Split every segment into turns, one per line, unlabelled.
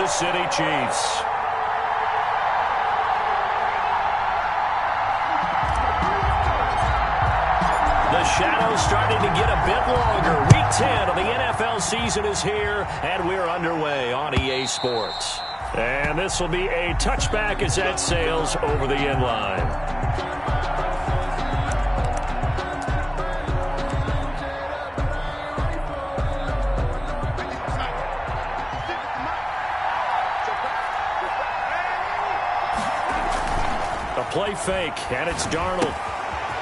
Kansas City Chiefs. The shadow's starting to get a bit longer. Week 10 of the NFL season is here, and we're underway on EA Sports. And this will be a touchback as that sails over the end line. A play fake, and it's Darnold.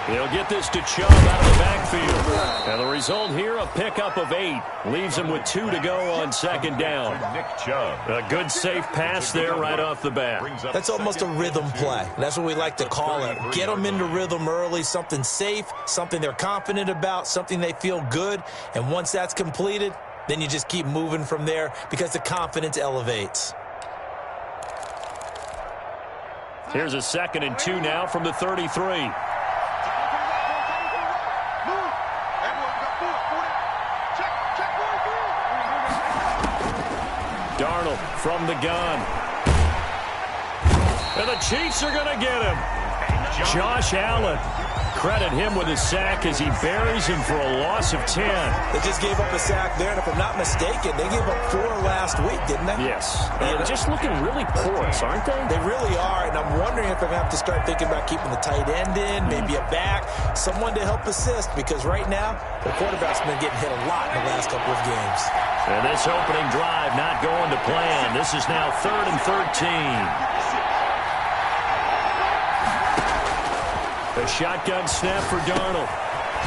He'll get this to Chubb out of the backfield. And the result here, a pickup of 8. Leaves him with 2 to go on second down. A good safe pass there right off the bat.
That's almost a rhythm play. That's what we like to call it. Get them into rhythm early, something safe, something they're confident about, something they feel good. And once that's completed, then you just keep moving from there because the confidence elevates.
Here's a 2nd and 2 now from the 33. Darnold from the gun. And the Chiefs are going to get him. Josh Allen. Credit him with a sack as he buries him for a loss of 10.
They just gave up a sack there, and if I'm not mistaken, they gave up 4 last week, didn't they?
Yes. And just looking really porous, aren't they?
They really are, and I'm wondering if I'm going to have to start thinking about keeping the tight end in, maybe a back, someone to help assist, because right now, the quarterback's been getting hit a lot in the last couple of games.
And this opening drive not going to plan. This is now 3rd and 13. A shotgun snap for Darnold.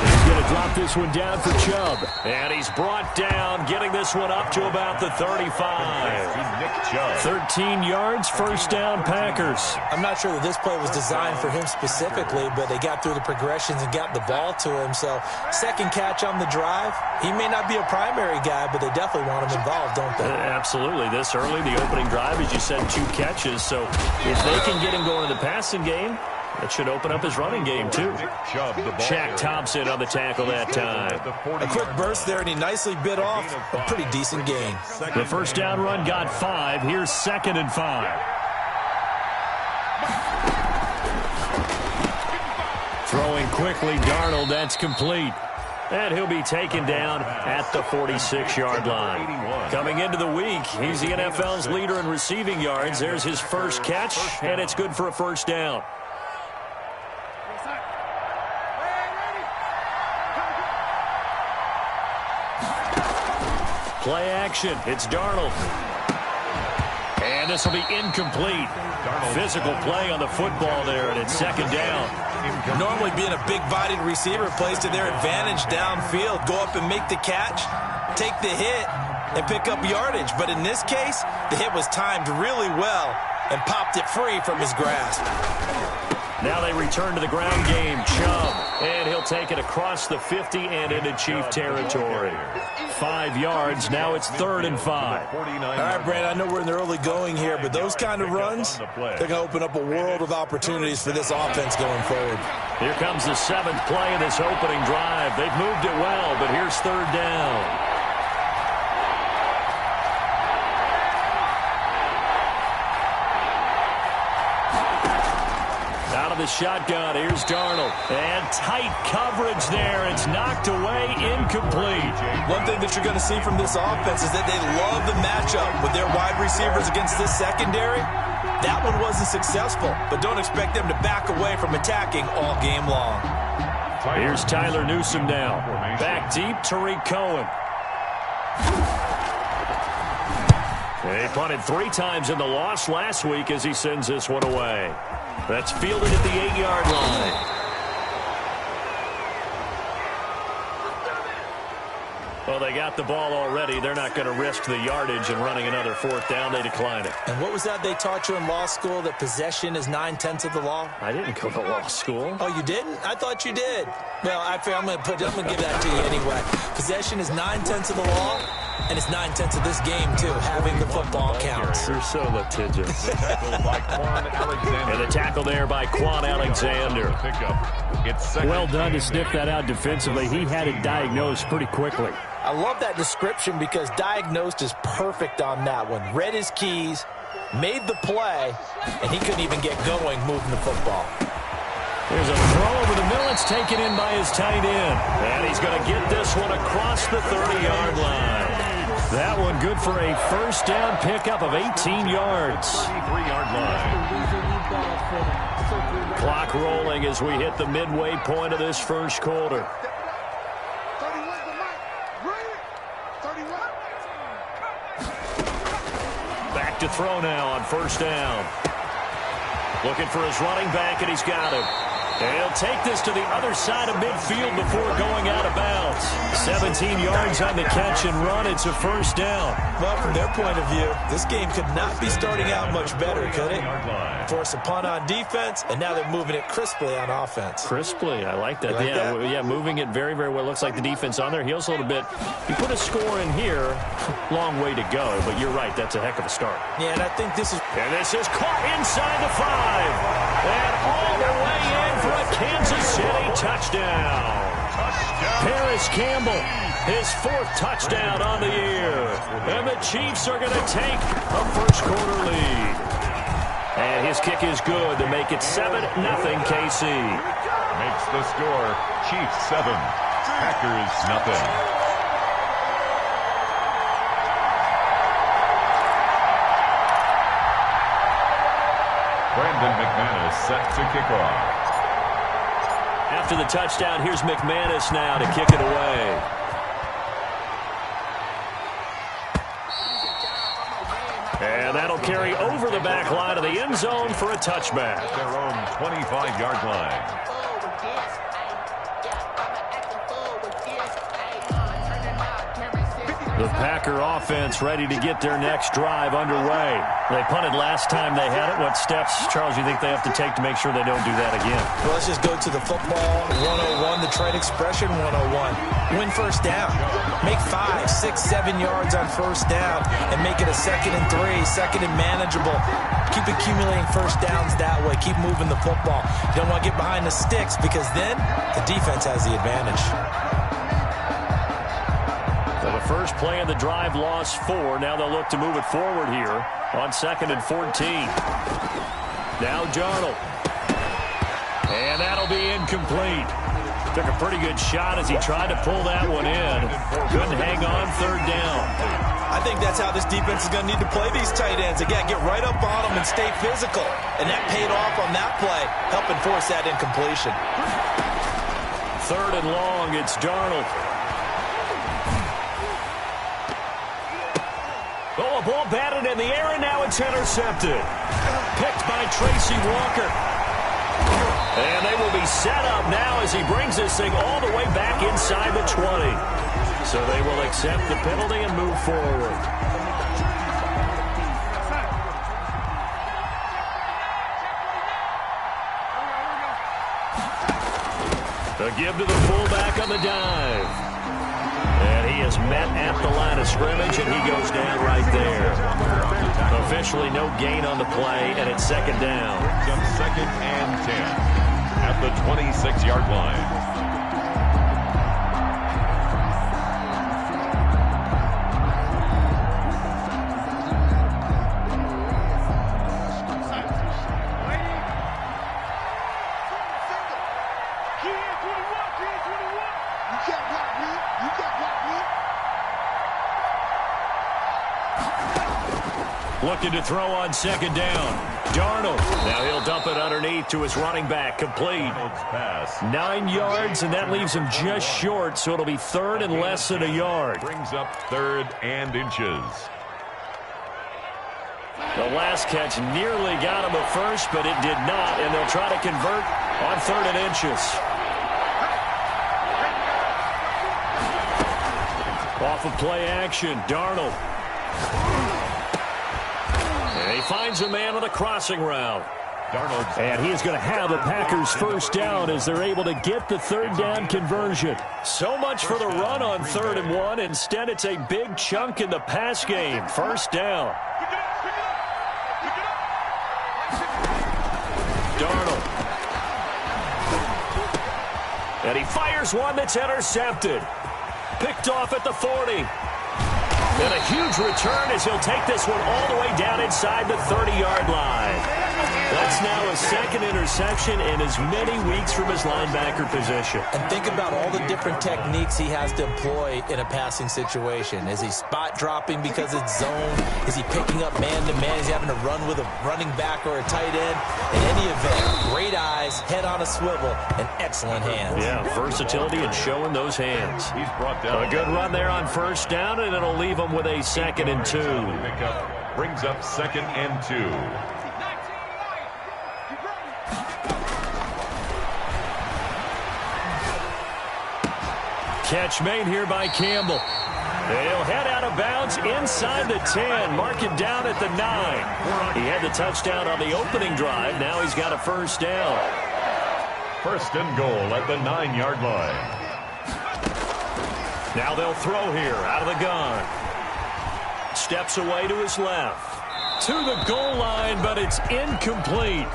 He's going to drop this one down for Chubb. And he's brought down, getting this one up to about the 35. 13 yards, first down, Packers.
I'm not sure that this play was designed for him specifically, but they got through the progressions and got the ball to him. So, second catch on the drive. He may not be a primary guy, but they definitely want him involved, don't they?
Absolutely. This early, the opening drive, as you said, 2 catches. So, if they can get him going in the passing game, that should open up his running game, too. Shaq Thompson on the tackle that time.
A quick burst there, and he nicely bit off a pretty decent gain.
The first down run got 5. Here's 2nd and 5. Throwing quickly, Darnold, that's complete. And he'll be taken down at the 46-yard line. Coming into the week, he's the NFL's leader in receiving yards. There's his first catch, and it's good for a first down. Play action. It's Darnold. And this will be incomplete. Physical play on the football there, and it's 2nd down.
Normally being a big-bodied receiver plays to their advantage downfield. Go up and make the catch, take the hit, and pick up yardage. But in this case, the hit was timed really well and popped it free from his grasp.
Now they return to the ground game. Chubb, and he'll take it across the 50 and into Chief territory. 5 yards. Now it's 3rd and 5.
All right, Brad, I know we're in the early going here, but those kind of runs, they're going to open up a world of opportunities for this offense going forward.
Here comes the 7th play of this opening drive. They've moved it well, but here's 3rd down. The shotgun. Here's Darnold. And tight coverage there. It's knocked away, incomplete.
One thing that you're going to see from this offense is that they love the matchup with their wide receivers against this secondary. That one wasn't successful, but don't expect them to back away from attacking all game long.
Here's Tyler Newsome now. Back deep, Tariq Cohen. He punted 3 times in the loss last week as he sends this one away. That's fielded at the 8-yard line. Well, they got the ball already. They're not going to risk the yardage and running another 4th down. They decline it.
And what was that they taught you in law school, that possession is 9/10 of the law?
I didn't go to law school.
Oh, you didn't? I thought you did. Well, I'm going to give that to you anyway. Possession is 9/10 of the law. And it's 9/10 of this game, too, having the football counts.
You're so litigious. And the tackle there by Quan Alexander. Well done to sniff that out defensively. He had it diagnosed pretty quickly.
I love that description because diagnosed is perfect on that one. Read his keys, made the play, and he couldn't even get going moving the football.
There's a throw over the middle. It's taken in by his tight end. And he's going to get this one across the 30-yard line. That one good for a first down pickup of 18 yards. 33-yard line. Clock rolling as we hit the midway point of this first quarter. Back to throw now on first down. Looking for his running back, and he's got him. And he'll take this to the other side of midfield before going out of bounds. 17 yards on the catch and run. It's a first down.
Well, from their point of view, this game could not be starting out much better, could it? Force a punt on defense, and now they're moving it crisply on offense.
Crisply, I like that. Yeah, moving it very, very well. Looks like the defense on their heels a little bit. You put a score in here, long way to go, but you're right, that's a heck of a start.
Yeah, and I think this is...
And this is caught inside the 5. And all the way in for a Kansas City touchdown. Paris Campbell, his 4th touchdown on the year. And the Chiefs are going to take a first quarter lead. And his kick is good to make it 7-0 KC.
Makes the score Chiefs 7, Packers nothing. Brandon McManus set to kick off.
After the touchdown, here's McManus now to kick it away. And that'll carry over the back line of the end zone for a touchback.
Their own 25-yard line.
The Packer offense ready to get their next drive underway. They punted last time they had it. What steps, Charles, you think they have to take to make sure they don't do that again?
Well, let's just go to the football 101, the trade expression 101. Win first down. Make 5, 6, 7 yards on first down and make it a 2nd and 3, 2nd and manageable. Keep accumulating first downs that way. Keep moving the football. You don't want to get behind the sticks because then the defense has the advantage.
First play of the drive, lost 4. Now they'll look to move it forward here on 2nd and 14. Now Darnold. And that'll be incomplete. Took a pretty good shot as he tried to pull that one in. Couldn't hang on 3rd down.
I think that's how this defense is going to need to play these tight ends. Again, get right up on them and stay physical. And that paid off on that play, helping force that incompletion.
3rd and long, it's Darnold. Oh, a ball batted in the air, and now it's intercepted. Picked by Tracy Walker. And they will be set up now as he brings this thing all the way back inside the 20. So they will accept the penalty and move forward. A give to the fullback on the dive. And he is met at the line of scrimmage, and he goes down right there. Officially no gain on the play, and it's 2nd down.
2nd and 10 at the 26-yard line.
Looking to throw on 2nd down. Darnold. Now he'll dump it underneath to his running back. Complete. 9 yards, and that leaves him just short, so it'll be 3rd and less than a yard.
Brings up 3rd and inches.
The last catch nearly got him at first, but it did not, and they'll try to convert on 3rd and inches. Off of play action, Darnold. And he finds a man on a crossing route. And he is going to have a Packers first down as they're able to get the third down conversion. So much for the run on 3rd and 1. Instead, it's a big chunk in the pass game. First down. Darnold. And he fires one that's intercepted. Picked off at the 40. And a huge return as he'll take this one all the way down inside the 30-yard line. That's now a second interception in as many weeks from his linebacker position.
And think about all the different techniques he has to employ in a passing situation. Is he spot dropping because it's zone? Is he picking up man-to-man? Is he having to run with a running back or a tight end? In any event, great eyes, head on a swivel, and excellent hands.
Yeah, versatility and showing those hands.
He's brought down.
A good run there on first down, and it'll leave him with a 2nd and 2.
Brings up 2nd and 2.
Catch made here by Campbell. He'll head out of bounds inside the 10. Mark it down at the 9. He had the touchdown on the opening drive. Now he's got a first down.
1st and goal at the 9-yard line.
Now they'll throw here out of the gun. Steps away to his left. To the goal line, but it's incomplete.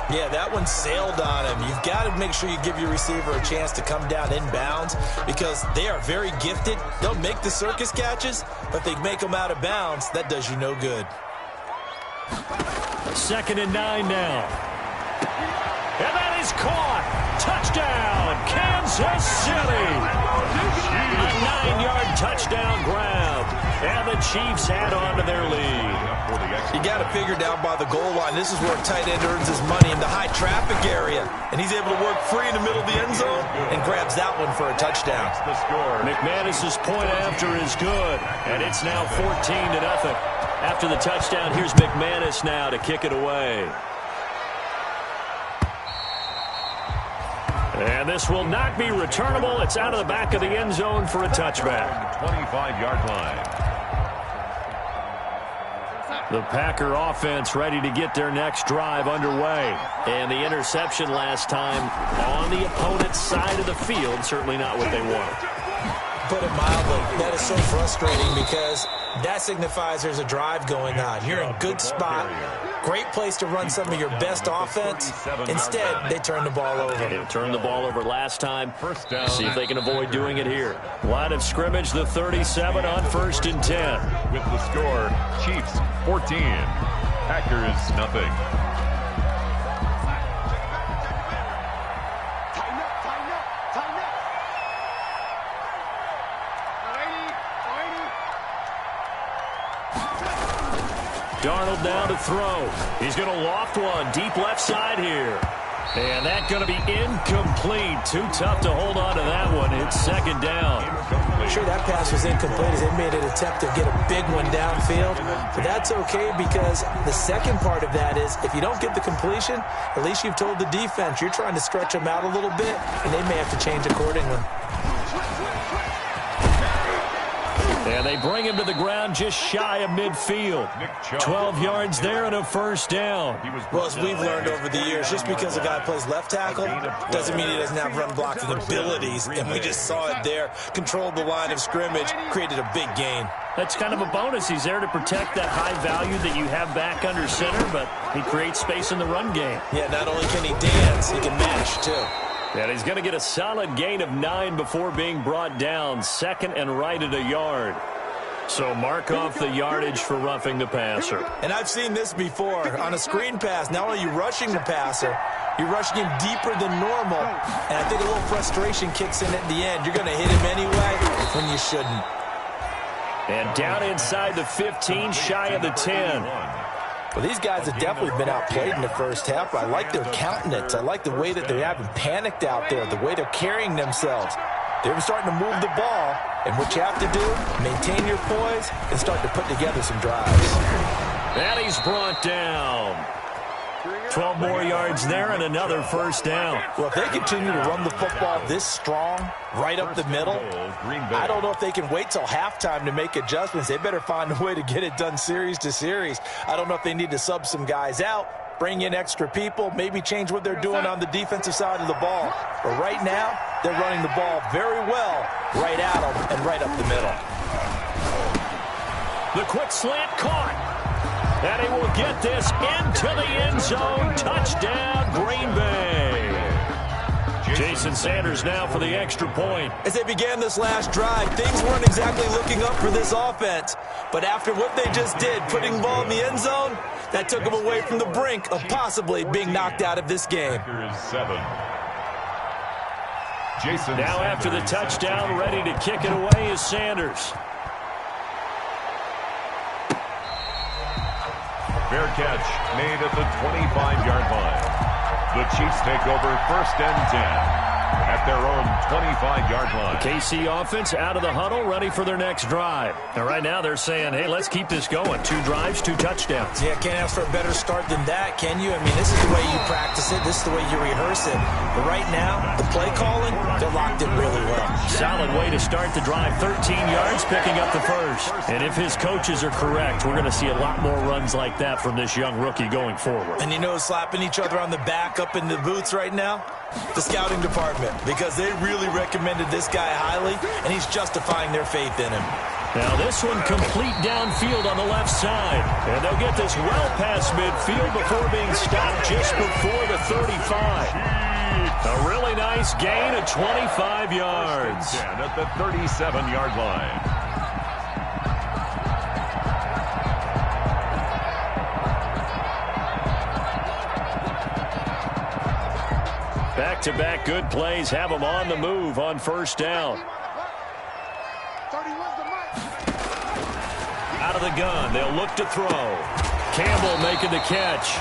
Yeah, that one sailed on him. You've got to make sure you give your receiver a chance to come down inbounds because they are very gifted. They'll make the circus catches, but they make them out of bounds. That does you no good.
2nd and 9 now. And that is caught. Touchdown, Kansas City. A 9-yard touchdown grab. And the Chiefs add on to their lead.
You got to figure down by the goal line. This is where a tight end earns his money in the high traffic area. And he's able to work free in the middle of the end zone and grabs that one for a touchdown.
The score.
McManus's point after is good. And it's now 14-0. After the touchdown, here's McManus now to kick it away. And this will not be returnable. It's out of the back of the end zone for a touchback.
25-yard line.
The Packer offense ready to get their next drive underway. And the interception last time on the opponent's side of the field, certainly not what they wanted.
Put it mildly, that is so frustrating because that signifies there's a drive going on. You're in a good spot. Great place to run some of your best offense. Instead, they turn the ball over.
They turned the ball over last time.
First down.
See if they can avoid doing it here. Line of scrimmage, the 37 on 1st and 10.
With the score, Chiefs 14, Packers nothing.
Darnold now to throw. He's going to loft one deep left side here. And that's going to be incomplete. Too tough to hold on to that one. It's 2nd down.
I'm sure that pass was incomplete as they made an attempt to get a big one downfield. But that's okay because the second part of that is if you don't get the completion, at least you've told the defense you're trying to stretch them out a little bit, and they may have to change accordingly.
And they bring him to the ground just shy of midfield. 12 yards there and a first down.
Well, as we've learned over the years, just because a guy plays left tackle doesn't mean he doesn't have run blocking abilities. And we just saw it there. Controlled the line of scrimmage, created a big gain.
That's kind of a bonus. He's there to protect that high value that you have back under center, but he creates space in the run game.
Yeah, not only can he dance, he can mash, too.
And he's going to get a solid gain of 9 before being brought down. 2nd and right at a yard. So mark off the yardage for roughing the passer.
And I've seen this before. On a screen pass, not only are you rushing the passer, you're rushing him deeper than normal. And I think a little frustration kicks in at the end. You're going to hit him anyway when you shouldn't.
And down inside the 15, shy of the 10.
Well, these guys have definitely been outplayed in the first half. I like their countenance. I like the way that they haven't panicked out there, the way they're carrying themselves. They're starting to move the ball, and what you have to do, maintain your poise and start to put together some drives.
And he's brought down. 12 more yards there and another first down.
Well, if they continue to run the football this strong, right up the middle, I don't know if they can wait till halftime to make adjustments. They better find a way to get it done series to series. I don't know if they need to sub some guys out, bring in extra people, maybe change what they're doing on the defensive side of the ball. But right now, they're running the ball very well right at them and right up the middle.
The quick slant caught. And he will get this into the end zone. Touchdown, Green Bay. Jason Sanders now for the extra point.
As they began this last drive, things weren't exactly looking up for this offense. But after what they just did, putting the ball in the end zone, that took them away from the brink of possibly being knocked out of this game.
Now after the touchdown, ready to kick it away is Sanders.
Fair catch made at the 25-yard line. The Chiefs take over 1st and 10 at their own 25-yard line.
KC offense out of the huddle, ready for their next drive. And right now they're saying, hey, let's keep this going. 2 drives, 2 touchdowns.
Yeah, can't ask for a better start than that, can you? I mean, this is the way you practice it. This is the way you rehearse it. But right now, the play calling, they're locked in really well.
Solid way to start the drive. 13 yards, picking up the first. And if his coaches are correct, we're going to see a lot more runs like that from this young rookie going forward.
And you know, slapping each other on the back up in the booths right now? The scouting department, because they really recommended this guy highly, and he's justifying their faith in him.
Now this one complete downfield on the left side. And they'll get this well past midfield before being stopped just before the 35. A really nice gain of 25 yards.
At the 37-yard line.
Back-to-back good plays have them on the move on 1st down. Out of the gun, they'll look to throw. Campbell making the catch.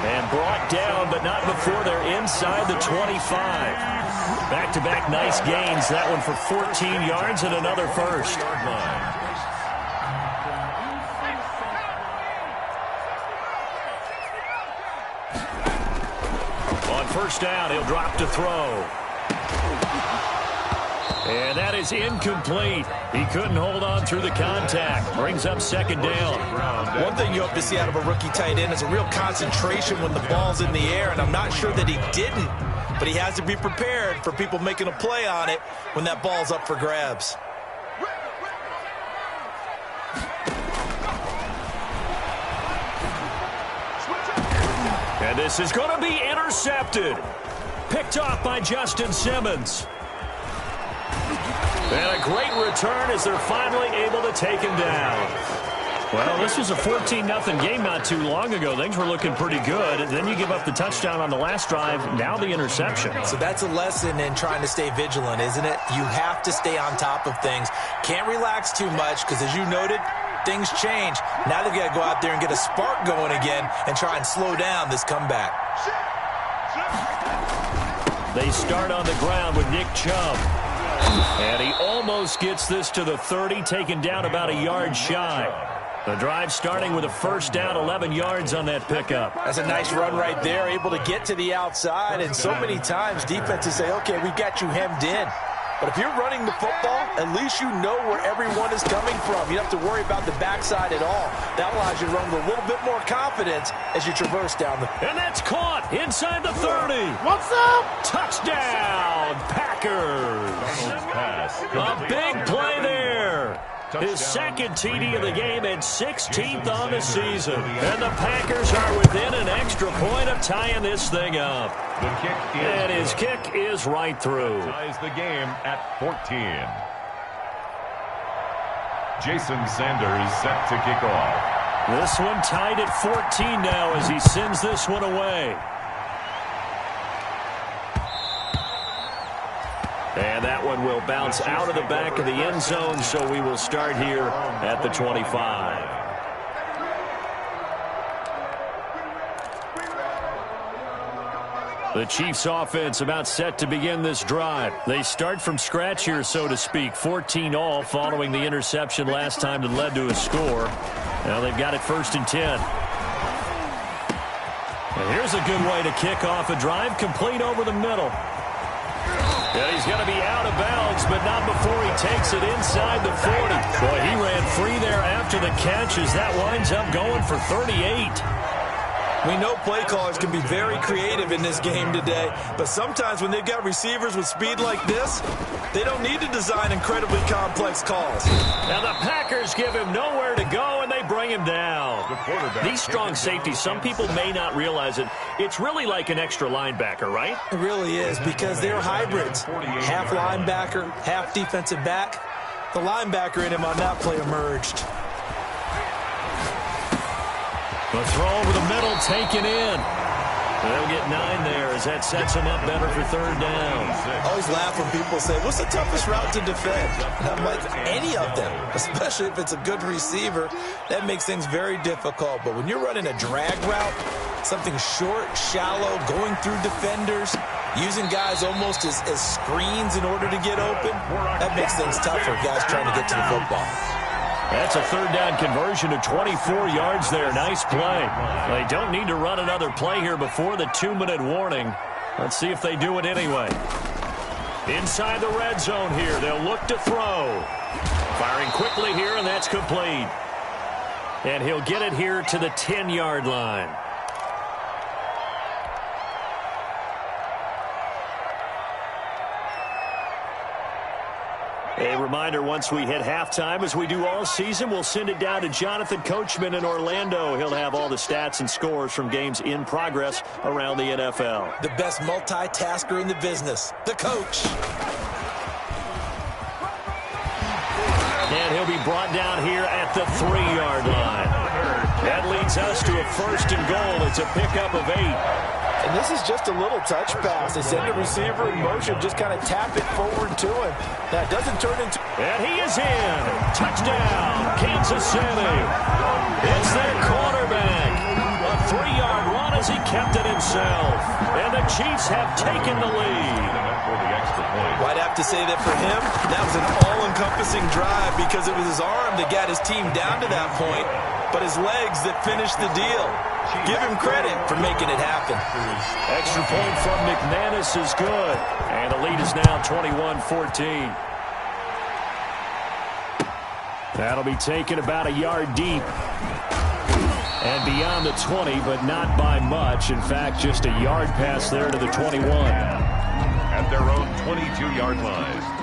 And brought down, but not before they're inside the 25. Back-to-back nice gains. That one for 14 yards and another first. On 1st down, he'll drop to throw. And that is incomplete. He couldn't hold on through the contact. Brings up 2nd down.
One thing you hope to see out of a rookie tight end is a real concentration when the ball's in the air, and I'm not sure that he didn't, but he has to be prepared for people making a play on it when that ball's up for grabs.
And this is going to be intercepted. Picked off by Justin Simmons. And a great return as they're finally able to take him down. Well, this was a 14-0 game not too long ago. Things were looking pretty good. And then you give up the touchdown on the last drive. Now the interception.
So that's a lesson in trying to stay vigilant, isn't it? You have to stay on top of things. Can't relax too much because, as you noted, things change. Now they've got to go out there and get a spark going again and try and slow down this comeback.
They start on the ground with Nick Chubb. And he almost gets this to the 30, taken down about a yard shy. The drive starting with a 1st down, 11 yards on that pickup.
That's a nice run right there, able to get to the outside. And so many times defenses say, okay, we've got you hemmed in. But if you're running the football, at least you know where everyone is coming from. You don't have to worry about the backside at all. That allows you to run with a little bit more confidence as you traverse down the...
And that's caught inside the 30.
What's up?
Touchdown, Packers. A big play there. His 2nd TD of the game and 16th on the season. And the Packers are within an extra point of tying this thing up. And his kick is right through.
Ties the game at 14. Jason Sanders set to kick off.
This one tied at 14 now as he sends this one away. And that one will bounce out of the back of the end zone, so we will start here at the 25. The Chiefs offense about set to begin this drive. They start from scratch here, so to speak. 14 all following the interception last time that led to a score. Now they've got it 1st and 10. And here's a good way to kick off a drive, complete over the middle. And he's going to be out of bounds, but not before he takes it inside the 40. Boy, he ran free there after the catch as that winds up going for 38.
We know play callers can be very creative in this game today, but sometimes when they've got receivers with speed like this, they don't need to design incredibly complex calls.
Now the Packers give him nowhere to go, and they bring him down. These strong safeties, some people may not realize it. It's really like an extra linebacker, right?
It really is, because they're hybrids. Half linebacker, half defensive back. The linebacker in him on that play emerged.
The throw over the middle, taken in. They'll get 9 there as that sets them up better for third down.
I always laugh when people say, what's the toughest route to defend? And I'm like, any of them, especially if it's a good receiver. That makes things very difficult. But when you're running a drag route, something short, shallow, going through defenders, using guys almost as screens in order to get open, that makes things tough for guys trying to get to the football.
That's a third down conversion of 24 yards there. Nice play. They don't need to run another play here before the 2-minute warning. Let's see if they do it anyway. Inside the red zone here. They'll look to throw. Firing quickly here, and that's complete. And he'll get it here to the 10-yard line. A reminder, once we hit halftime, as we do all season, we'll send it down to Jonathan Coachman in Orlando. He'll have all the stats and scores from games in progress around the NFL.
The best multitasker in the business, the coach.
And he'll be brought down here at the 3-yard line. That leads us to a 1st and goal. It's a pickup of 8.
And this is just a little touch pass. They send the receiver in motion, just kind of tap it forward to him. That doesn't turn into...
And he is in. Touchdown, Kansas City. It's their quarterback. A 3-yard run as he kept it himself. And the Chiefs have taken the lead.
Well, I'd have to say that for him, that was an all-encompassing drive because it was his arm that got his team down to that point, but his legs that finished the deal. Give him credit for making it happen.
Extra point from McManus is good. And the lead is now 21-14. That'll be taken about a yard deep. And beyond the 20, but not by much. In fact, just a yard pass there to the 21.
At their own 22-yard line.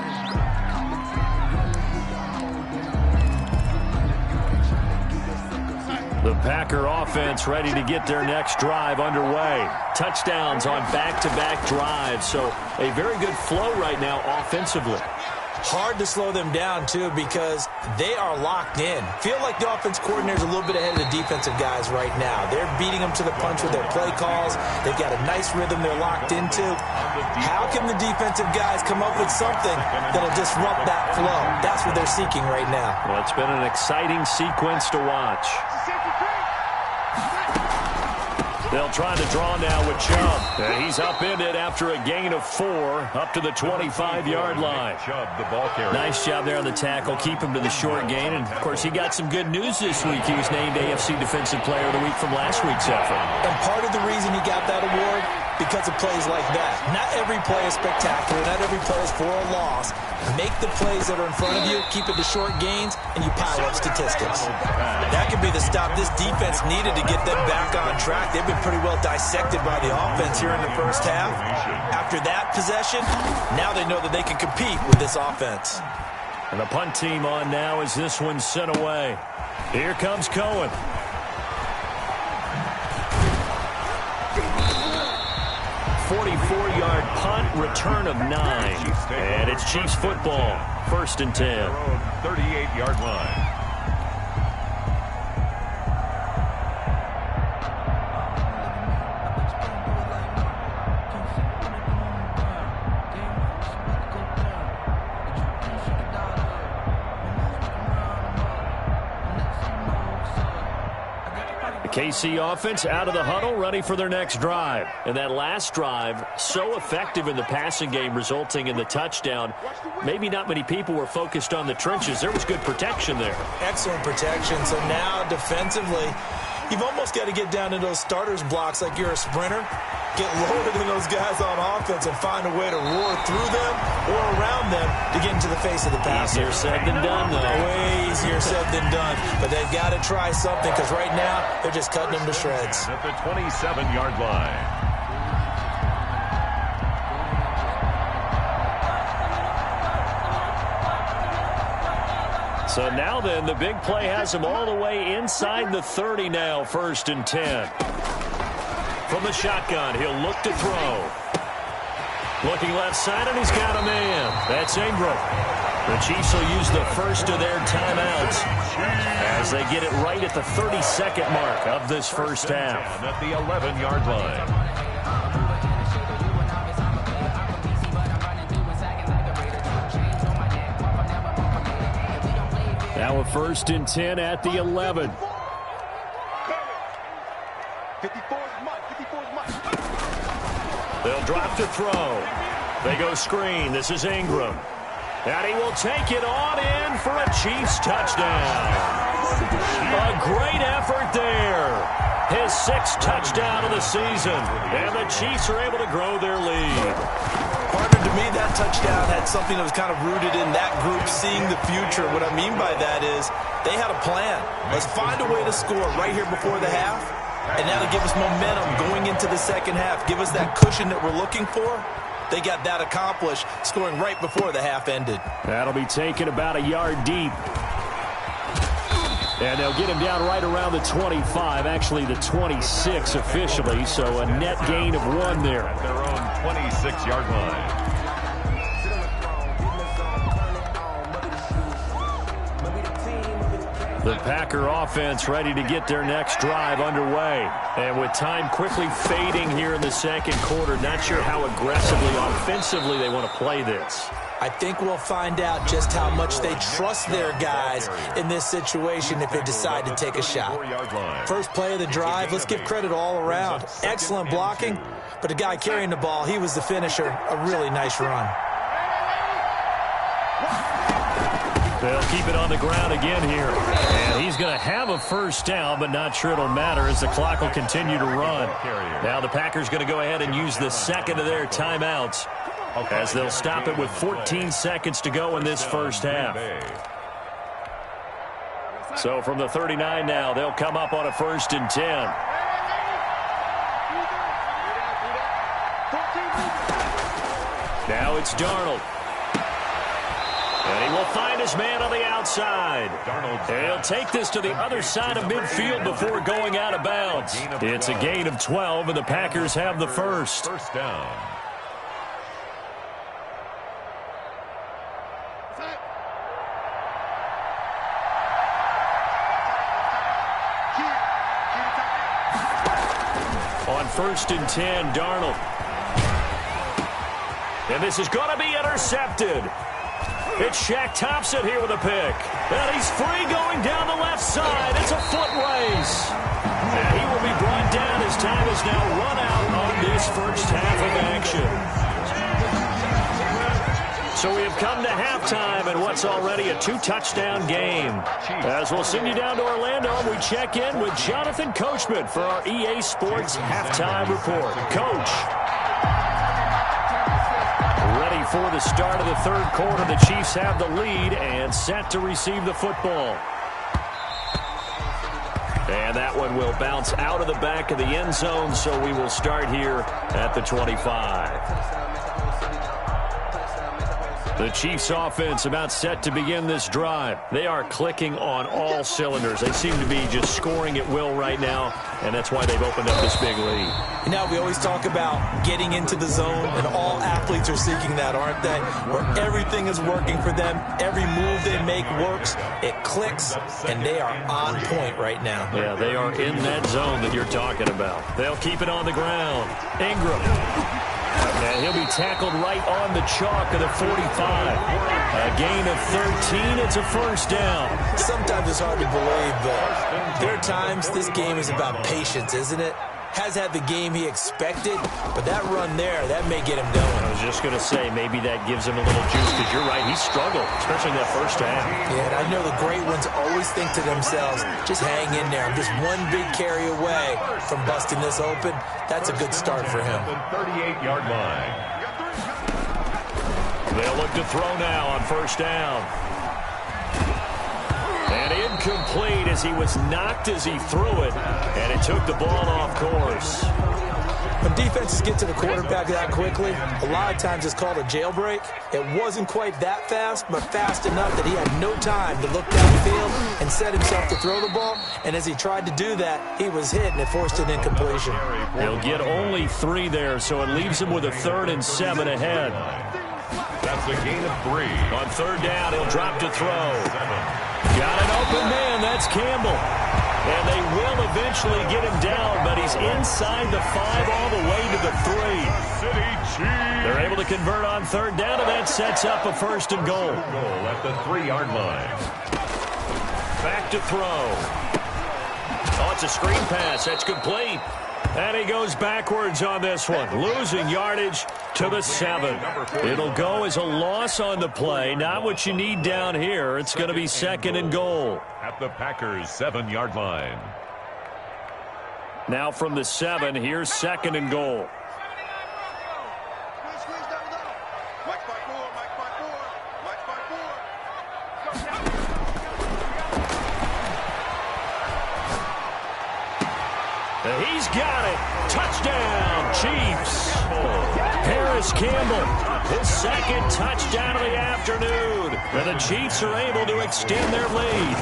The Packer offense ready to get their next drive underway. Touchdowns on back-to-back drives, so a very good flow right now offensively.
Hard to slow them down, too, because they are locked in. Feel like the offense coordinator's a little bit ahead of the defensive guys right now. They're beating them to the punch with their play calls. They've got a nice rhythm they're locked into. How can the defensive guys come up with something that'll disrupt that flow? That's what they're seeking right now.
Well, it's been an exciting sequence to watch. They'll try to draw now with Chubb. And he's upended after a gain of 4 up to the 25-yard line. Nice job there on the tackle. Keep him to the short gain. And, of course, he got some good news this week. He was named AFC Defensive Player of the Week from last week's effort.
And part of the reason he got that award, because of plays like that. Not every play is spectacular. Not every play is for a loss. Make the plays that are in front of you, keep it to short gains, and you pile up statistics. That could be the stop this defense needed to get them back on track. They've been pretty well dissected by the offense here in the first half. After that possession, now they know that they can compete with this offense.
And the punt team on now as this one's sent away. Here comes Cohen. 44-yard punt, return of 9. And it's Chiefs football, 1st and 10.
38-yard line.
KC offense out of the huddle, ready for their next drive. And that last drive, so effective in the passing game, resulting in the touchdown. Maybe not many people were focused on the trenches. There was good protection there.
Excellent protection. So now defensively, You've almost got to get down in those starters blocks like you're a sprinter. Get lower than those guys on offense and find a way to roar through them or around them to get into the face of the passer.
Easier said than done, though.
Way easier said than done. But they've got to try something because right now they're just cutting them to shreds.
At the 27-yard line.
So now then, the big play has him all the way inside the 30 now, 1st and 10. From the shotgun, he'll look to throw. Looking left side, and he's got a man. That's Ingram. The Chiefs will use the first of their timeouts as they get it right at the 32nd mark of this first half.
At the 11-yard line.
Now a 1st and 10 at the 11. They'll drop to throw. They go screen. This is Ingram. And he will take it on in for a Chiefs touchdown. A great effort there. His 6th touchdown of the season. And the Chiefs are able to grow their lead.
Partner, to me, that touchdown had something that was kind of rooted in that group seeing the future. What I mean by that is they had a plan. Let's find a way to score right here before the half, and that'll give us momentum going into the second half. Give us that cushion that we're looking for. They got that accomplished, scoring right before the half ended.
That'll be taken about a yard deep. And they'll get him down right around the 25, actually the 26 officially, so a net gain of 1 there.
At their own 26-yard line.
The Packer offense ready to get their next drive underway. And with time quickly fading here in the second quarter, not sure how aggressively, offensively they want to play this.
I think we'll find out just how much they trust their guys in this situation if they decide to take a shot. First play of the drive, let's give credit all around. Excellent blocking, but the guy carrying the ball, he was the finisher. A really nice run.
They'll keep it on the ground again here. And he's going to have a first down, but not sure it'll matter as the clock will continue to run. Now the Packers going to go ahead and use the second of their timeouts as they'll stop it with 14 seconds to go in this first half. So from the 39 now, they'll come up on a 1st and 10. Now it's Darnold. And he will find his man on the outside. He'll take this to the other side of midfield before going out of bounds. It's a gain of 12, and the Packers have the first.
First down.
On 1st and 10, Darnold. And this is going to be intercepted. It's Shaq Thompson here with a pick. And he's free going down the left side. It's a foot race. And he will be brought down as time is now run out on this first half of action. So we have come to halftime in what's already a 2-touchdown game. As we'll send you down to Orlando, we check in with Jonathan Coachman for our EA Sports Halftime Report. Coach. Ready for the start of the third quarter. The Chiefs have the lead and set to receive the football. And that one will bounce out of the back of the end zone, so we will start here at the 25. The Chiefs offense about set to begin this drive. They are clicking on all cylinders. They seem to be just scoring at will right now, and that's why they've opened up this big lead.
Now we always talk about getting into the zone, and all athletes are seeking that, aren't they? Where everything is working for them. Every move they make works. It clicks, and they are on point right now.
Yeah, they are in that zone that you're talking about. They'll keep it on the ground. Ingram. And he'll be tackled right on the chalk of the 45. A gain of 13. It's a first down.
Sometimes it's hard to believe, but there are times this game is about patience, isn't it? has had the game he expected, but that run there, that may get him going.
I was just going to say, maybe that gives him a little juice, because you're right, he struggled, especially in that first half.
Yeah, and I know the great ones always think to themselves, just hang in there. I'm just one big carry away from busting this open. That's a good start for him.
The 38-yard line.
They'll look to throw now on first down. And incomplete as he was knocked as he threw it, and it took the ball off course.
When defenses get to the quarterback that quickly, a lot of times it's called a jailbreak. It wasn't quite that fast, but fast enough that he had no time to look downfield and set himself to throw the ball. And as he tried to do that, he was hit, and it forced an incompletion.
He'll get only 3 there, so it leaves him with a 3rd and 7 ahead.
That's a gain of 3.
On third down, he'll drop to throw. Got an open man, that's Campbell. And they will eventually get him down, but he's inside the 5 all the way to the 3. They're able to convert on third down, and that sets up a 1st and goal.
Goal at the 3-yard line.
Back to throw. Oh, it's a screen pass. That's complete. And he goes backwards on this one, losing yardage to the 7. It'll go as a loss on the play. Not what you need down here. It's going to be 2nd and goal.
At the Packers' 7-yard line.
Now from the 7, here's 2nd and goal. He's got it. Touchdown, Chiefs. Harris Campbell, his 2nd touchdown of the afternoon. And the Chiefs are able to extend their lead.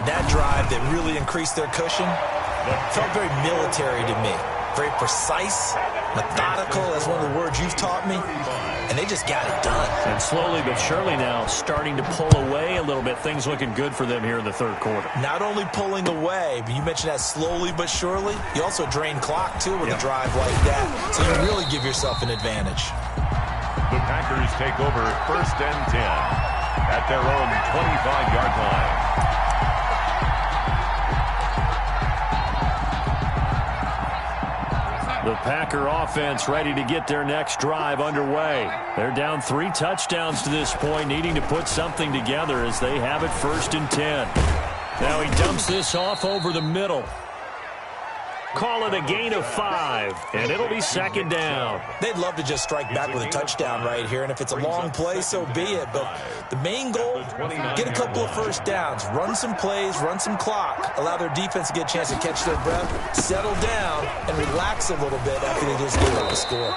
That drive that really increased their cushion felt very military to me. Very precise, methodical. That's one of the words you've taught me. And they just got it done.
And slowly but surely now starting to pull away a little bit. Things looking good for them here in the 3rd quarter.
Not only pulling away, but you mentioned that slowly but surely. You also drain clock, too, with a drive like that. So you really give yourself an advantage.
The Packers take over 1st and 10 at their own 25-yard line.
The Packer offense ready to get their next drive underway. They're down 3 touchdowns to this point, needing to put something together as they have it 1st and 10. Now he dumps this off over the middle. Call it a gain of 5, and it'll be 2nd down.
They'd love to just strike back with a touchdown right here, and if it's a long play, so be it. But the main goal, get a couple of first downs, run some plays, run some clock, allow their defense to get a chance to catch their breath, settle down, and relax a little bit after they just gave up a score.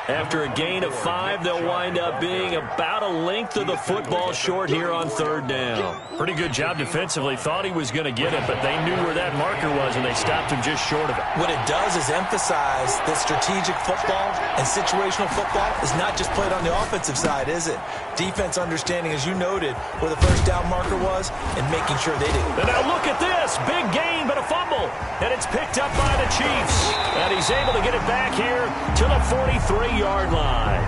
After a gain of 5, they'll wind up being about a length of the football short here on 3rd down. Pretty good job defensively. Thought he was going to get it, but they knew where that marker was, and they stopped him just short of it.
What it does is emphasize that strategic football and situational football is not just played on the offensive side, is it? Defense understanding, as you noted, where the first down marker was and making sure they didn't.
And now look at this. Big gain, but a fumble. And it's picked up by the Chiefs. And he's able to get it back here to the 43-yard line.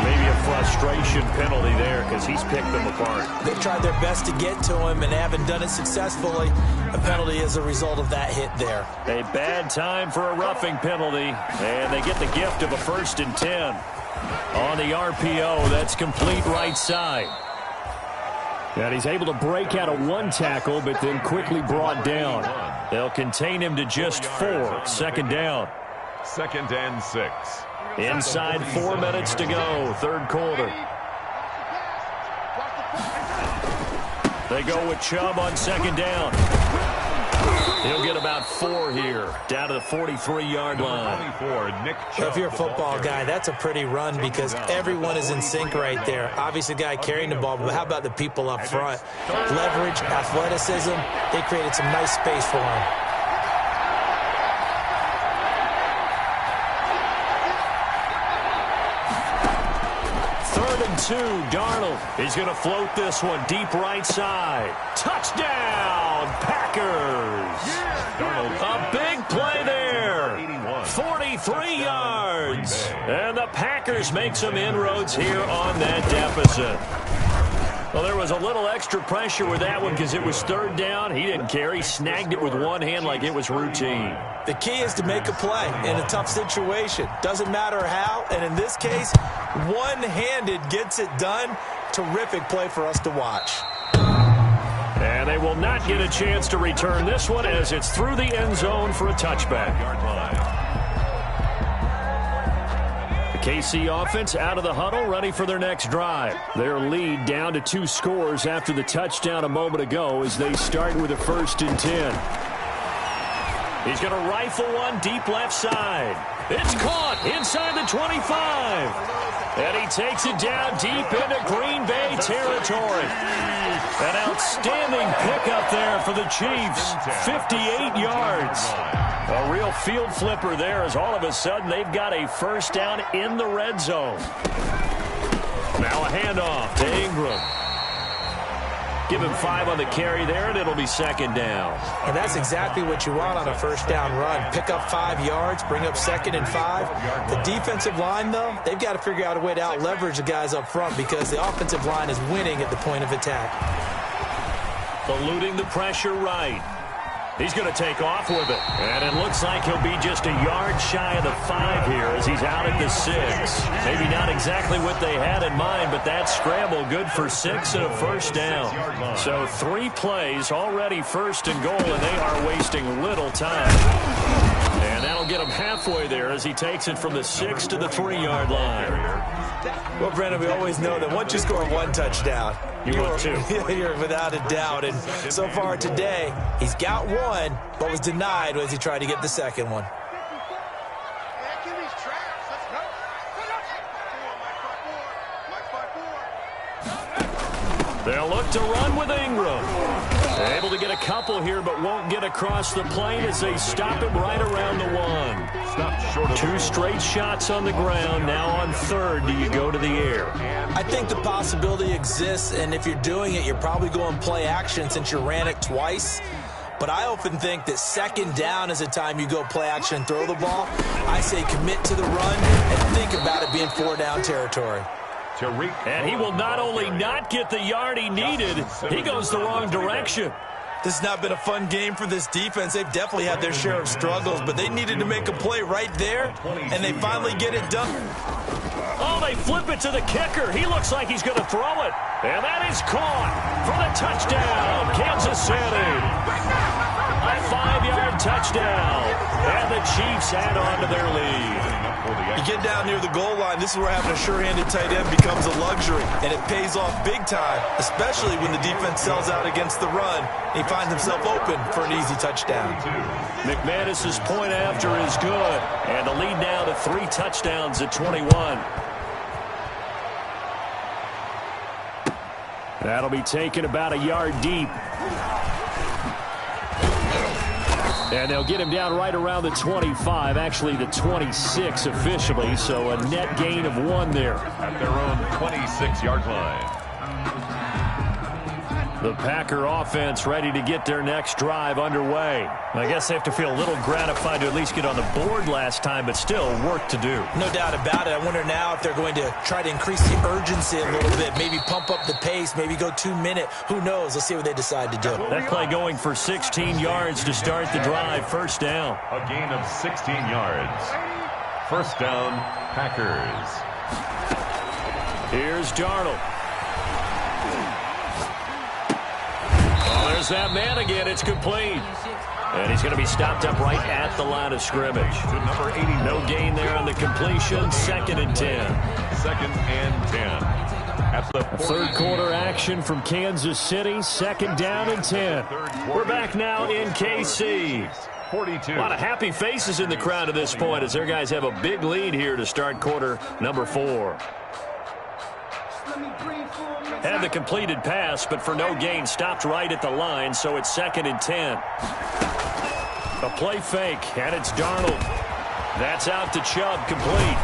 Maybe a frustration penalty there because he's picked them apart.
They've tried their best to get to him and haven't done it successfully. A penalty as a result of that hit there.
A bad time for a roughing penalty. And they get the gift of a 1st and 10. On the RPO, that's complete right side. And he's able to break out of 1 tackle, but then quickly brought down. They'll contain him to just 4. 2nd down.
2nd and 6.
Inside 4 minutes to go, 3rd quarter. They go with Chubb on 2nd down. He'll get about 4 here, down to the 43-yard line.
Well, if you're a football guy, that's a pretty run because everyone is in sync right there. Obviously, the guy carrying the ball, but how about the people up front? Leverage, athleticism, they created some nice space for him.
Third and 2, Darnold. He's going to float this one deep right side. Touchdown, Packers. A big play there. 43 yards. And the Packers make some inroads here on that deficit. Well, there was a little extra pressure with that one because it was third down. He didn't care. He snagged it with one hand like it was routine.
The key is to make a play in a tough situation. Doesn't matter how, and in this case, one-handed gets it done. Terrific play for us to watch.
And they will not get a chance to return this one as it's through the end zone for a touchback. KC offense out of the huddle, ready for their next drive. Their lead down to 2 scores after the touchdown a moment ago as they start with a 1st and 10. He's going to rifle one deep left side. It's caught inside the 25. And he takes it down deep into Green Bay territory. An outstanding pickup there for the Chiefs. 58 yards. A real field flipper there as all of a sudden they've got a 1st down in the red zone. Now a handoff to Ingram. Give him 5 on the carry there, and it'll be 2nd down.
And that's exactly what you want on a 1st down run. Pick up 5 yards, bring up 2nd and 5. The defensive line, though, they've got to figure out a way to out-leverage the guys up front because the offensive line is winning at the point of attack.
Eluding the pressure right. He's going to take off with it. And it looks like he'll be just a yard shy of the 5 here as he's out at the 6. Maybe not exactly what they had in mind, but that scramble good for 6 and a 1st down. So 3 plays, already 1st and goal, and they are wasting little time. And that'll get him halfway there as he takes it from the 6 to the 3-yard line.
Well, Brandon, we always know that once you score 1 touchdown,
you're 2.
You're without a doubt. And so far today, he's got 1, but was denied as he tried to get the 2nd one.
They'll look to run with Ingram. They're able to get a couple here, but won't get across the plane as they stop him right around the 1. 2 straight shots on the ground. Now on 3rd, do you go to the air?
I think the possibility exists, and if you're doing it, you're probably going play action since you ran it twice. But I often think that 2nd down is a time you go play action and throw the ball. I say commit to the run and think about it being 4-down territory.
And he will not only not get the yard he needed, he goes the wrong direction.
This has not been a fun game for this defense. They've definitely had their share of struggles, but they needed to make a play right there, and they finally get it done.
Oh, they flip it to the kicker. He looks like he's going to throw it. And that is caught for the touchdown, Kansas City. A 5-yard touchdown, and the Chiefs add on to their lead.
You get down near the goal line, this is where having a sure-handed tight end becomes a luxury, and it pays off big time, especially when the defense sells out against the run. He finds himself open for an easy touchdown.
McManus's point after is good, and the lead now to 3 touchdowns at 21. That'll be taken about a yard deep. And they'll get him down right around the 25, actually the 26 officially, so a net gain of 1 there.
At their own 26-yard line.
The Packer offense ready to get their next drive underway. I guess they have to feel a little gratified to at least get on the board last time, but still work to do.
No doubt about it. I wonder now if they're going to try to increase the urgency a little bit, maybe pump up the pace, maybe go 2-minute. Who knows? Let's see what they decide to do.
That play going for 16 yards to start the drive. 1st down.
A gain of 16 yards. 1st down, Packers.
Here's Darnold. There's that man again. It's complete. And he's going to be stopped up right at the line of scrimmage.
To number 81.
No gain there on the completion. 2nd and 10.
2nd and 10. At the
3rd quarter action from Kansas City. 2nd down and 10. We're back now in KC.
42.
A lot of happy faces in the crowd at this point as their guys have a big lead here to start quarter number 4. Had the completed pass, but for no gain, stopped right at the line, so it's 2nd and 10. A play fake, and it's Darnold. That's out to Chubb, complete.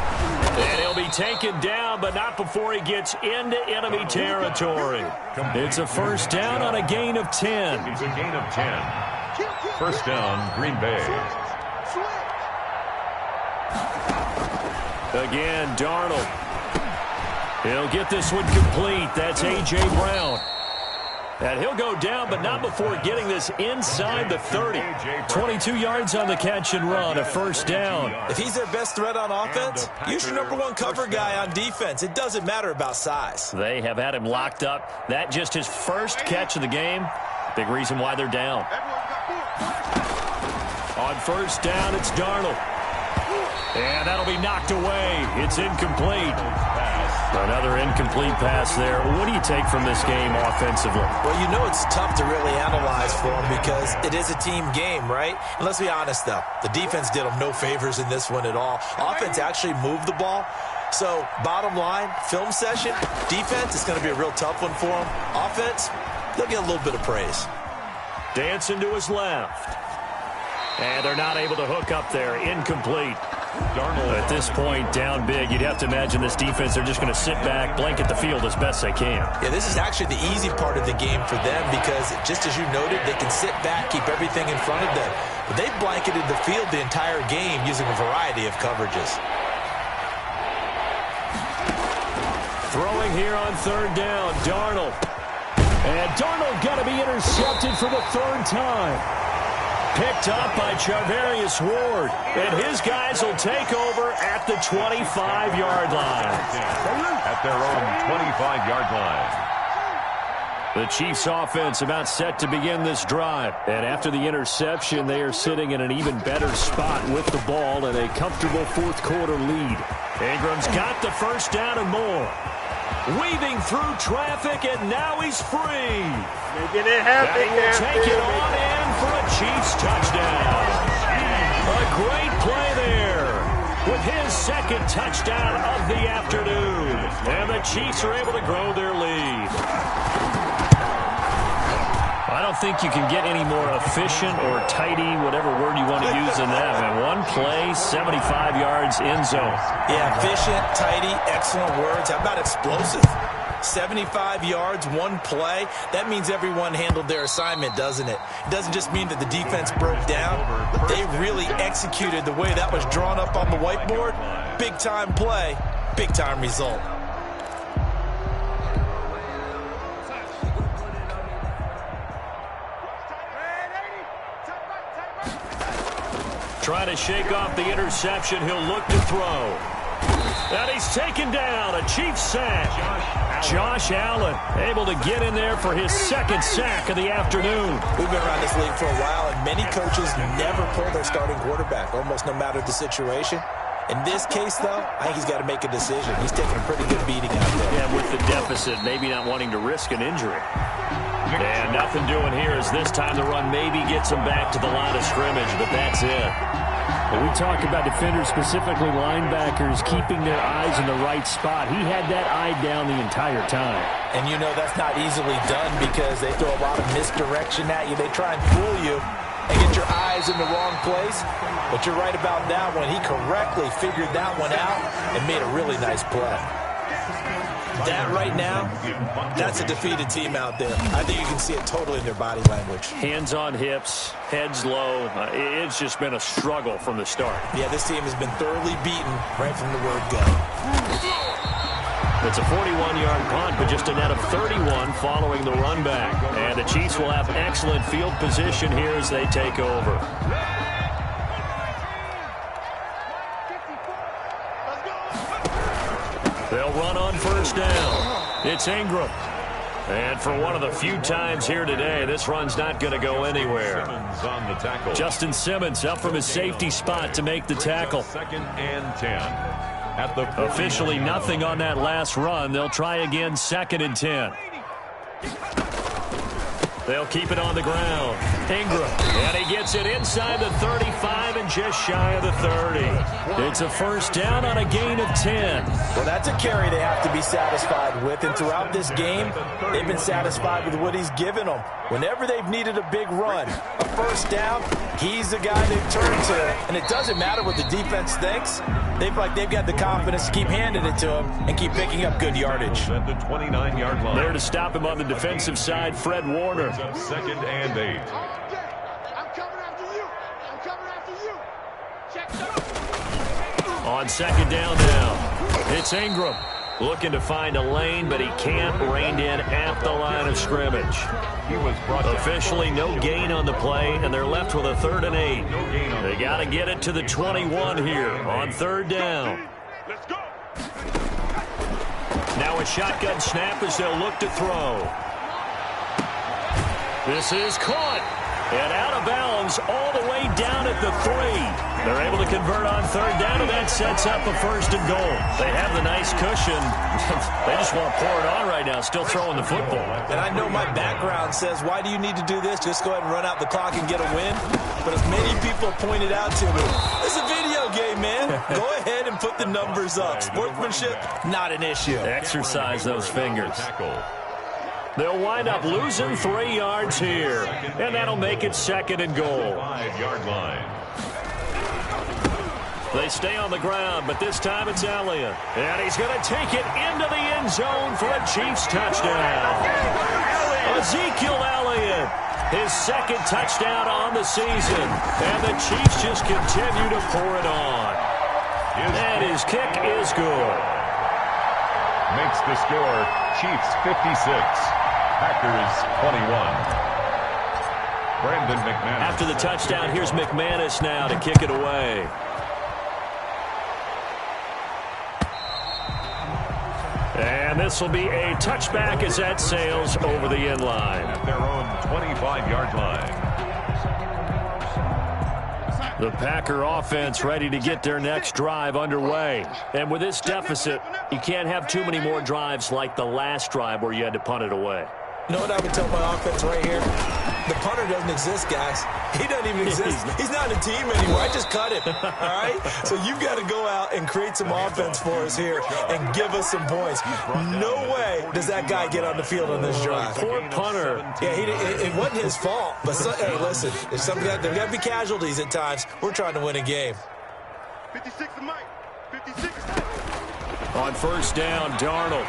And he'll be taken down, but not before he gets into enemy territory. It's a 1st down on a gain of 10.
It's a gain of 10. 1st down, Green Bay.
Again, Darnold. He'll get this one complete. That's A.J. Brown. And he'll go down, but not before getting this inside the 30. 22 yards on the catch and run, a first down.
If he's their best threat on offense, use your #1 cover guy on defense. It doesn't matter about size.
They have had him locked up. That just his first catch of the game. Big reason why they're down. On first down, it's Darnold. And that'll be knocked away. It's incomplete. Another incomplete pass there. What do you take from this game offensively?
Well, you know it's tough to really analyze for them because it is a team game, right? And let's be honest, though. The defense did them no favors in this one at all. Offense actually moved the ball. So, bottom line, film session, defense, it's going to be a real tough one for them. Offense, they'll get a little bit of praise.
Dancing to his left. And they're not able to hook up there. Incomplete. At this point, down big, you'd have to imagine this defense, they're just going to sit back, blanket the field as best they can.
Yeah, this is actually the easy part of the game for them because, just as you noted, they can sit back, keep everything in front of them. But they've blanketed the field the entire game using a variety of coverages.
Throwing here on third down, Darnold. And Darnold got to be intercepted for the third time. Picked up by Charvarius Ward. And his guys will take over at the 25-yard line.
At their own 25-yard line.
The Chiefs offense about set to begin this drive. And after the interception, they are sitting in an even better spot with the ball and a comfortable fourth quarter lead. Ingram's got the first down and more. Weaving through traffic, and now he's free.
Making it happen.
And he'll take it on in for a Chiefs touchdown. A great play there with his second touchdown of the afternoon. And the Chiefs are able to grow their lead. I don't think you can get any more efficient or tidy, whatever word you want to use in that. And one play, 75 yards in zone.
Yeah, efficient, tidy, excellent words. How about explosive? 75 yards, one play. That means everyone handled their assignment, doesn't it? It doesn't just mean that the defense broke down. They really executed the way that was drawn up on the whiteboard. Big-time play, big-time result.
Trying to shake off the interception. He'll look to throw. And he's taken down. A Chiefs sack. Josh Allen able to get in there for his second sack of the afternoon.
We've been around this league for a while, and many coaches never pull their starting quarterback, almost no matter the situation. In this case, though, I think he's got to make a decision. He's taking a pretty good beating out there.
Yeah, with the deficit, maybe not wanting to risk an injury. And nothing doing here as this time the run maybe gets him back to the line of scrimmage, but that's it.
When we talk about defenders, specifically linebackers, keeping their eyes in the right spot, he had that eye down the entire time.
And you know that's not easily done because they throw a lot of misdirection at you. They try and fool you and get your eyes in the wrong place. But you're right about that one. He correctly figured that one out and made a really nice play. That right now, that's a defeated team out there. I think you can see it totally in their body language.
Hands on hips, heads low. It's just been a struggle from the start.
Yeah, this team has been thoroughly beaten right from the word go.
It's a 41-yard punt, but just a net of 31 following the run back. And the Chiefs will have excellent field position here as they take over. They'll run on first down. It's Ingram. And for one of the few times here today, this run's not going to go anywhere.
On the tackle.
Justin Simmons up from his safety spot to make the tackle.
2nd and 10. At the
Officially nothing on that last run. They'll try again 2nd and 10. They'll keep it on the ground. Ingram. And he gets it inside the 35 and just shy of the 30. It's a first down on a gain of 10.
Well, that's a carry they have to be satisfied with. And throughout this game, they've been satisfied with what he's given them. Whenever they've needed a big run, a first down, he's the guy they've turned to. And it doesn't matter what the defense thinks. They've got the confidence to keep handing it to him and keep picking up good yardage.
At the 29-yard line.
There to stop him on the defensive side, Fred Warner.
2nd and 8.
I'm coming after you. I'm coming after you. Check that.
On second down now, it's Ingram. Looking to find a lane, but he can't. Reined in at the line of scrimmage. Officially no gain on the play, and they're left with a 3rd and 8. They got to get it to the 21 here on 3rd down.
Let's go.
Now a shotgun snap as they'll look to throw. This is caught. And out of bounds all the way down at the 3. They're able to convert on 3rd down, and that sets up a 1st and goal. They have the nice cushion. They just want to pour it on right now, still throwing the football.
And I know my background says, why do you need to do this? Just go ahead and run out the clock and get a win. But as many people pointed out to me, it's a video game, man. Go ahead and put the numbers up. Sportsmanship, not an issue.
Exercise those fingers. They'll wind up losing 3 yards here, and that'll make it 2nd and goal.
5-yard line.
They stay on the ground, but this time it's Elliott. And he's going to take it into the end zone for a Chiefs touchdown. Ezekiel Elliott, his 2nd touchdown on the season, and the Chiefs just continue to pour it on. And his kick is good.
Makes the score Chiefs 56. Packers 21. Brandon McManus.
After the touchdown, here's McManus now to kick it away. And this will be a touchback as that sails over the end line.
At their own 25-yard line.
The Packer offense ready to get their next drive underway. And with this deficit, you can't have too many more drives like the last drive where you had to punt it away.
You know what I would tell my offense right here? The punter doesn't exist, guys. He doesn't even exist. He's not a team anymore. I just cut him, all right? So you've got to go out and create some offense for us here and give us some points. No way does that guy get on the field on this drive.
Poor punter.
Yeah, it wasn't his fault. But, hey, listen, there's there got to be casualties at times. We're trying to win a game.
56 to Mike. 56.
On 1st down, Darnold.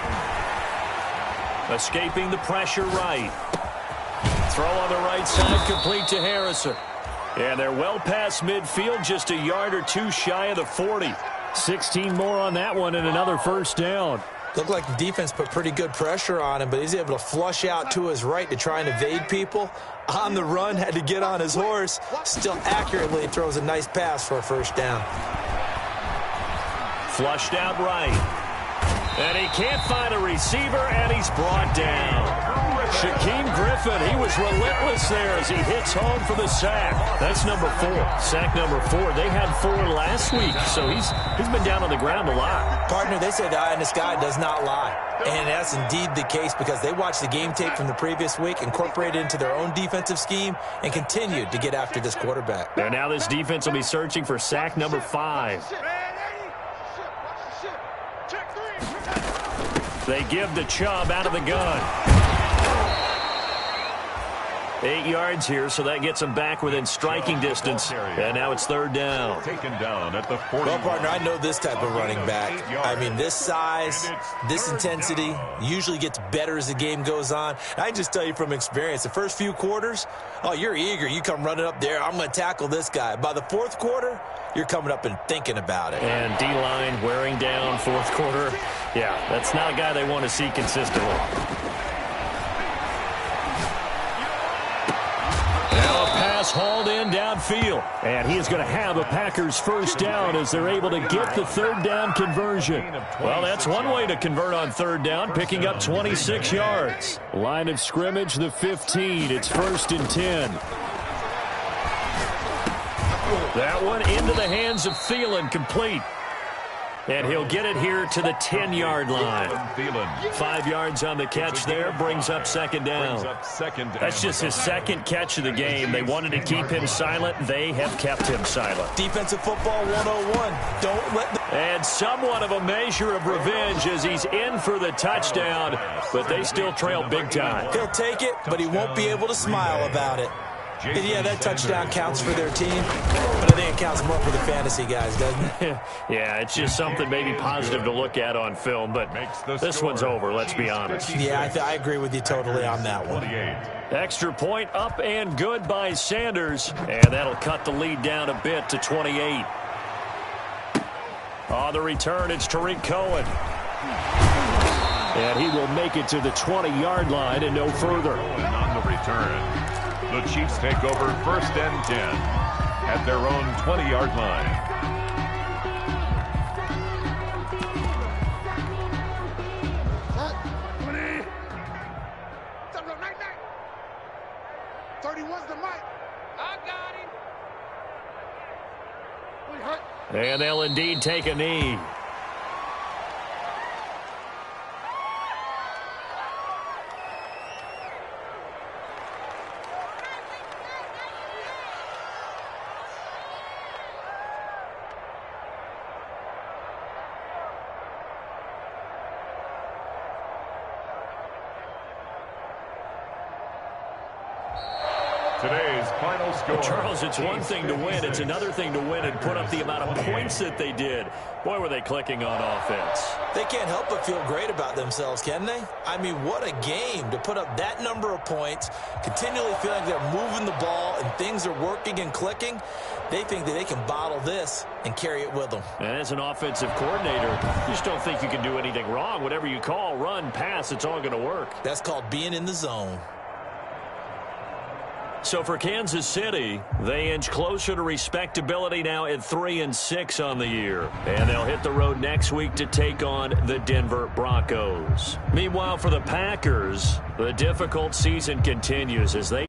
Escaping the pressure right. Throw on the right side, complete to Harrison. And they're well past midfield, just a yard or 2 shy of the 40. 16 more on that one and another 1st down.
Looked like the defense put pretty good pressure on him, but he's able to flush out to his right to try and evade people. On the run, had to get on his horse. Still accurately throws a nice pass for a 1st down.
Flushed out right. And he can't find a receiver, and he's brought down. Shaquem Griffin, he was relentless there as he hits home for the sack. That's number 4. Sack number 4. They had 4 last week, so he's been down on the ground a lot.
Partner, they say the eye in the sky does not lie. And that's indeed the case because they watched the game tape from the previous week, incorporated it into their own defensive scheme, and continued to get after this quarterback.
And now this defense will be searching for sack number 5. They give the Chubb out of the gun. 8 yards here, so that gets them back within striking distance. And now it's 3rd down.
Taken down at the 40.
Well, partner, I know this type of running back. I mean, this size, this intensity usually gets better as the game goes on. I can just tell you from experience, the first few quarters, oh, you're eager. You come running up there, I'm going to tackle this guy. By the 4th quarter, you're coming up and thinking about it.
And D-line wearing down 4th quarter. Yeah, that's not a guy they want to see consistently. Now a pass hauled in downfield. And he is going to have a Packers 1st down as they're able to get the 3rd down conversion. Well, that's one way to convert on 3rd down, picking up 26 yards. Line of scrimmage, the 15. It's 1st and 10. That one into the hands of Thielen, complete. And he'll get it here to the 10-yard line. 5 yards on the catch there, brings up 2nd down. That's just his 2nd catch of the game. They wanted to keep him silent. They have kept him silent.
Defensive football 101. Don't let the...
And somewhat of a measure of revenge as he's in for the touchdown, but they still trail big time.
He'll take it, but he won't be able to smile about it. And yeah, that touchdown counts for their team, but I think it counts more for the fantasy guys, doesn't it?
Yeah, it's just something maybe positive to look at on film, but this one's over, let's be honest.
Yeah, I agree with you totally on that one.
Extra point up and good by Sanders, and that'll cut the lead down a bit to 28. On the return, it's Tariq Cohen.
And he will make it to the 20-yard line and no further.
And on the return, the Chiefs take over 1st and 10 at their own 20-yard line.
Set. 20. 31's the mic. I got him. We hurt.
And they'll indeed take a knee.
Today's final score.
Charles, it's one thing to win. It's another thing to win and put up the amount of points that they did. Boy, were they clicking on offense.
They can't help but feel great about themselves, can they? I mean, what a game to put up that number of points, continually feeling they're moving the ball and things are working and clicking. They think that they can bottle this and carry it with them.
And as an offensive coordinator, you just don't think you can do anything wrong. Whatever you call, run, pass, it's all going to work.
That's called being in the zone.
So for Kansas City, they inch closer to respectability now at 3-6 on the year. And they'll hit the road next week to take on the Denver Broncos. Meanwhile, for the Packers, the difficult season continues as they